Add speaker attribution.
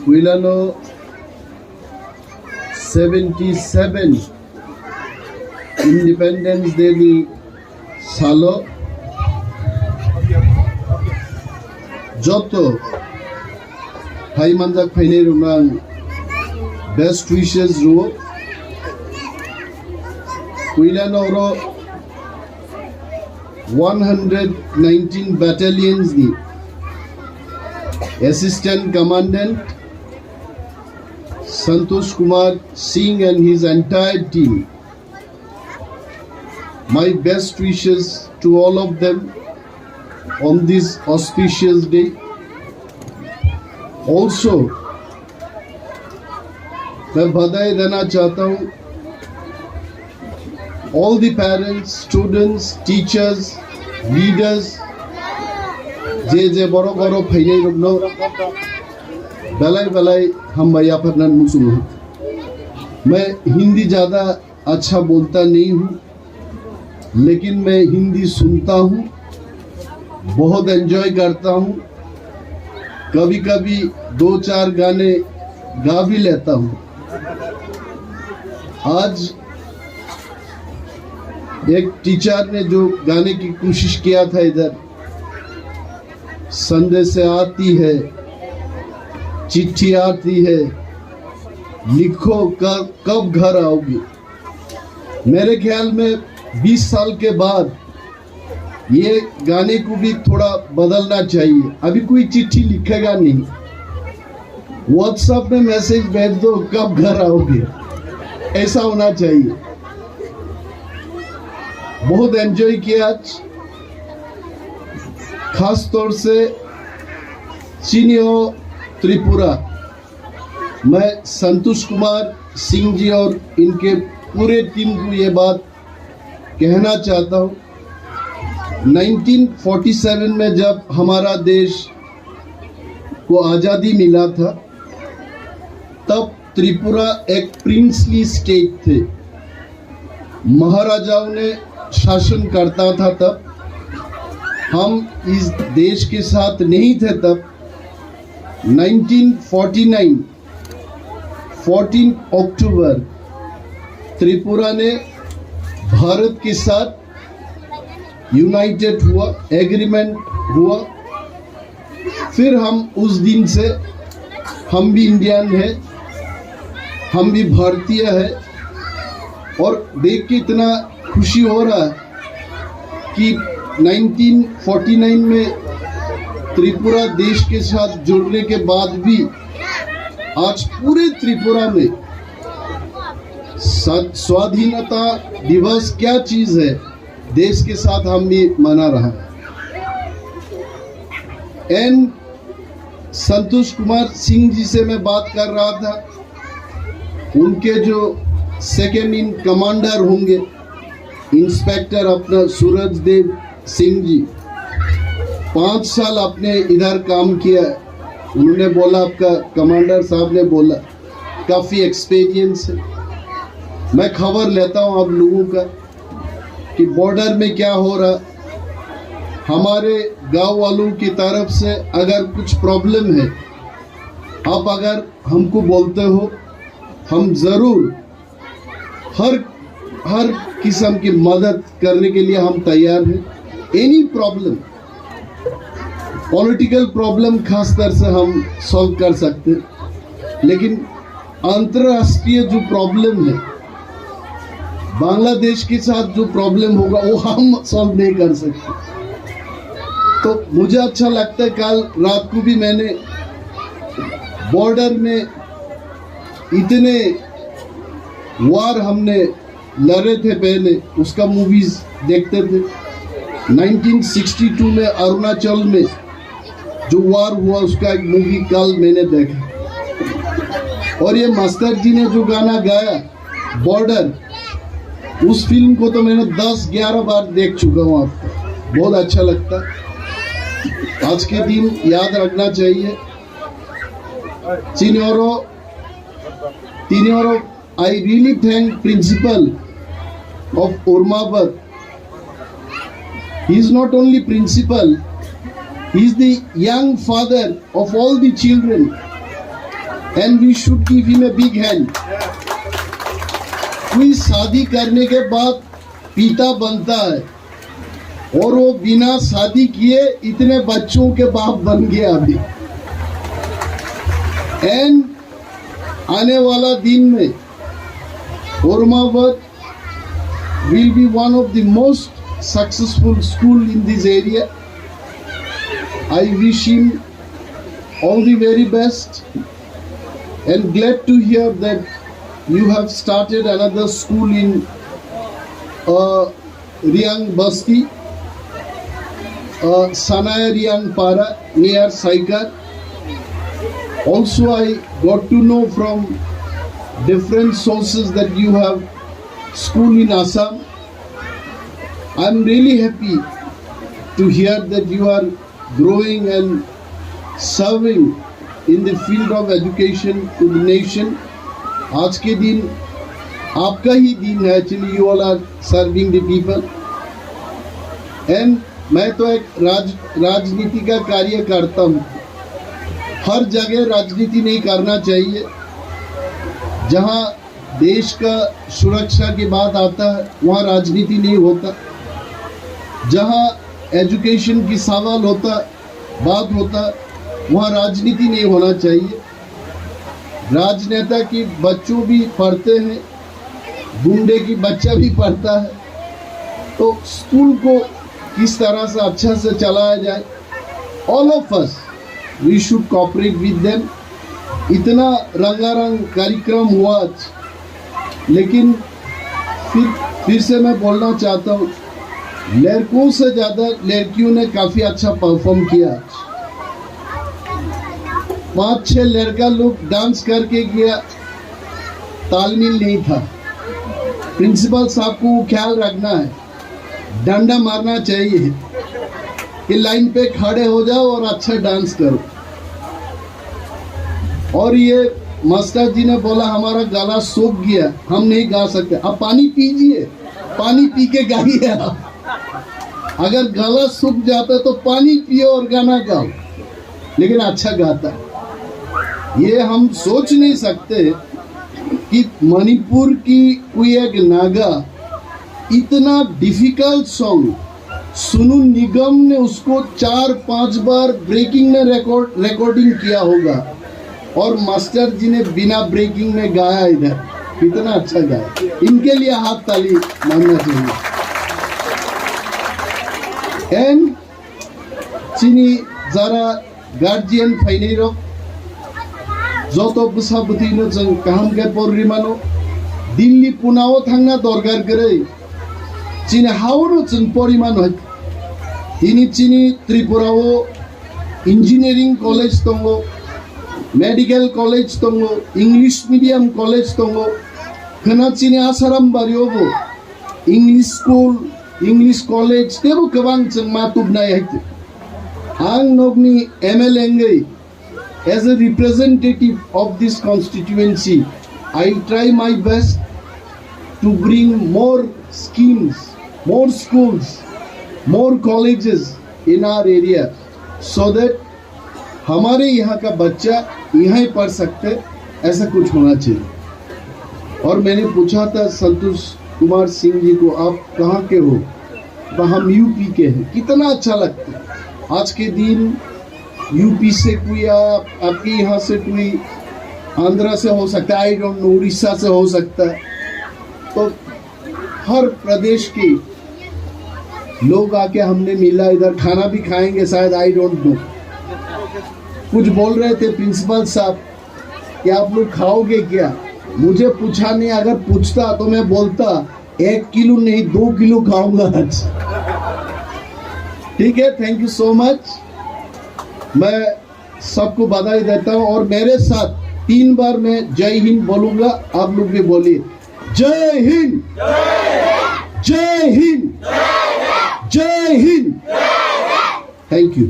Speaker 1: Quilano 77 Independence Day ni salo joto hai manjak phainai rumang best wishes ro Quilano ro 119 battalions ni Assistant Commandant Santosh Kumar Singh and his entire team. My best wishes to all of them on this auspicious day. Also, मैं बधाई देना चाहता हूँ all the parents, students, teachers, leaders, जे बड़ो बड़ो फैले रुकनो बलाई बलाई हम भैया फरनान मुसुम हूँ। मैं हिंदी ज़्यादा अच्छा बोलता नहीं हूँ, लेकिन मैं हिंदी सुनता हूँ, बहुत एंजॉय करता हूँ। कभी कभी 2-4 गाने गा भी लेता हूँ। आज एक टीचर ने जो गाने की कोशिश किया था इधर, संदेश आती है, चिट्ठी आती है, लिखो कब घर आओगी। मेरे ख्याल में 20 साल के बाद ये गाने को भी थोड़ा बदलना चाहिए। अभी कोई चिट्ठी लिखेगा नहीं, व्हाट्सएप में मैसेज भेज दो कब घर आओगे, ऐसा होना चाहिए। बहुत एंजॉय किया आज, खास तौर से सीनियर त्रिपुरा। मैं संतोष कुमार सिंह जी और इनके पूरे टीम को ये बात कहना चाहता हूँ। 1947 में जब हमारा देश को आज़ादी मिला था, तब त्रिपुरा एक प्रिंसली स्टेट थे, महाराजाओं ने शासन करता था। तब हम इस देश के साथ नहीं थे। तब 1949 14 अक्टूबर त्रिपुरा ने भारत के साथ यूनाइटेड हुआ, एग्रीमेंट हुआ। फिर हम उस दिन से हम भी इंडियन है, हम भी भारतीय है। और देख के इतना खुशी हो रहा है कि 1949 में त्रिपुरा देश के साथ जुड़ने के बाद भी आज पूरे त्रिपुरा में स्वाधीनता दिवस क्या चीज है, देश के साथ हम भी मना रहा है। एन संतोष कुमार सिंह जी से मैं बात कर रहा था, उनके जो सेकेंड इन कमांडर होंगे, इंस्पेक्टर अपना सूरज देव सिंह जी, 5 साल आपने इधर काम किया। उन्होंने बोला, आपका कमांडर साहब ने बोला काफ़ी एक्सपीरियंस है। मैं खबर लेता हूँ आप लोगों का कि बॉर्डर में क्या हो रहा। हमारे गांव वालों की तरफ से अगर कुछ प्रॉब्लम है, आप अगर हमको बोलते हो, हम ज़रूर हर किस्म की मदद करने के लिए हम तैयार हैं। एनी प्रॉब्लम, पॉलिटिकल प्रॉब्लम खास कर से हम सॉल्व कर सकते हैं, लेकिन अंतर्राष्ट्रीय जो प्रॉब्लम है, बांग्लादेश के साथ जो प्रॉब्लम होगा वो हम सॉल्व नहीं कर सकते। तो मुझे अच्छा लगता है, कल रात को भी मैंने बॉर्डर में इतने वार हमने लड़े थे पहले, उसका मूवीज देखते थे। 1962 में अरुणाचल में जो वार हुआ, उसका एक मूवी कल मैंने देखा। और ये मास्टर जी ने जो गाना गाया बॉर्डर, उस फिल्म को तो मैंने 10-11 बार देख चुका हूँ। आपको बहुत अच्छा लगता। आज के दिन याद रखना चाहिए। Senior, I really thank principal of Urmabat. He is not only principal, he is the young father of all the children. and we should give him a big hand. कोई शादी करने के बाद पिता बनता है और वो बिना शादी किए इतने बच्चों के बाप बन गया अभी। एंड आने वाला दिन में Ormavat will be one of the most successful school in this area. I wish him all the very best and glad to hear that you have started another school in Riang Basti, Sanaya Riang Para near Saikar. Also, I got to know from different sources that you have school in Assam. I'm really happy to hear that you are growing and serving in the field of education to the nation. आज के दिन आपका ही दिन है, actually you all are serving the people. And मैं तो एक राजनीति का कार्य करता हूँ। हर जगह राजनीति नहीं करना चाहिए। जहाँ देश का सुरक्षा की बात आता है वहाँ राजनीति नहीं होता। जहाँ एजुकेशन की सवाल होता बात होता वहाँ राजनीति नहीं होना चाहिए। राजनेता की बच्चों भी पढ़ते हैं, गुंडे की बच्चा भी पढ़ता है। तो स्कूल को किस तरह से अच्छा से चलाया जाए, all of us we should cooperate with them. इतना रंगारंग कार्यक्रम हुआ आज, लेकिन फिर से मैं बोलना चाहता हूँ, लड़कों से ज़्यादा लड़कियों ने काफ़ी अच्छा परफॉर्म किया। 5-6 लड़का लोग डांस करके गया, तालमेल नहीं था। प्रिंसिपल साहब को ख्याल रखना है, डंडा मारना चाहिए कि लाइन पे खड़े हो जाओ और अच्छा डांस करो। और ये मास्टर जी ने बोला हमारा गला सूख गया, हम नहीं गा सकते। आप पानी पीजिए, पानी पी के गाइए आप। अगर गला सूख जाता तो पानी पियो और गाना गाओ, लेकिन अच्छा गाता। ये हम सोच नहीं सकते कि मणिपुर की कोई एक नागा इतना डिफिकल्ट सॉन्ग, सुनु निगम ने उसको 4-5 बार ब्रेकिंग में रिकॉर्डिंग किया होगा और मास्टर जी ने बिना ब्रेकिंग में गाया। इधर कितना अच्छा गाया, इनके लिए हाथ ताली मानना चाहिए। एंड चिनी जरा गार्जियन फाइनेरो जो तो बुसा बुतीनो जों काहम के परिमानो दिल्ली पुनाव थांना दरकार करे चिनी हावरो जों परिमान है। इनी चिनी त्रिपुराओ इंजीनियरिंग कॉलेज दंगो, मेडिकल कॉलेज दंगो, इंग्लिश मीडियम कॉलेज दंगो। खोना चिनी आसाराम बारियावबो इंग्लिश स्कूल, इंग्लिश कॉलेज तेबो गोबां जों मातुबनाय हायते। आं नगनि MLA as a representative of this constituency, I try my best to bring more schemes, more schools, more colleges in our area so that हमारे यहाँ का बच्चा यहाँ ही पढ़ सकते, ऐसा कुछ होना चाहिए। और मैंने पूछा था संतोष कुमार सिंह जी को, आप कहाँ के हो? तो हम यूपी के हैं। कितना अच्छा लगता है। आज के दिन यूपी से कोई आपके यहाँ से कोई आंध्रा से हो सकता है, आई डोंट नो, उड़ीसा से हो सकता है। तो हर प्रदेश के लोग आके हमने मिला, इधर खाना भी खाएंगे शायद, आई डोंट नो। कुछ बोल रहे थे प्रिंसिपल साहब कि आप लोग खाओगे क्या? मुझे पूछा नहीं, अगर पूछता तो मैं बोलता 1 किलो नहीं 2 किलो खाऊंगा आज। ठीक है, थैंक यू सो मच। मैं सबको बधाई देता हूँ और मेरे साथ 3 बार मैं जय हिंद बोलूंगा, आप लोग भी बोलिए जय हिंद, जय हिंद, जय हिंद। Thank you.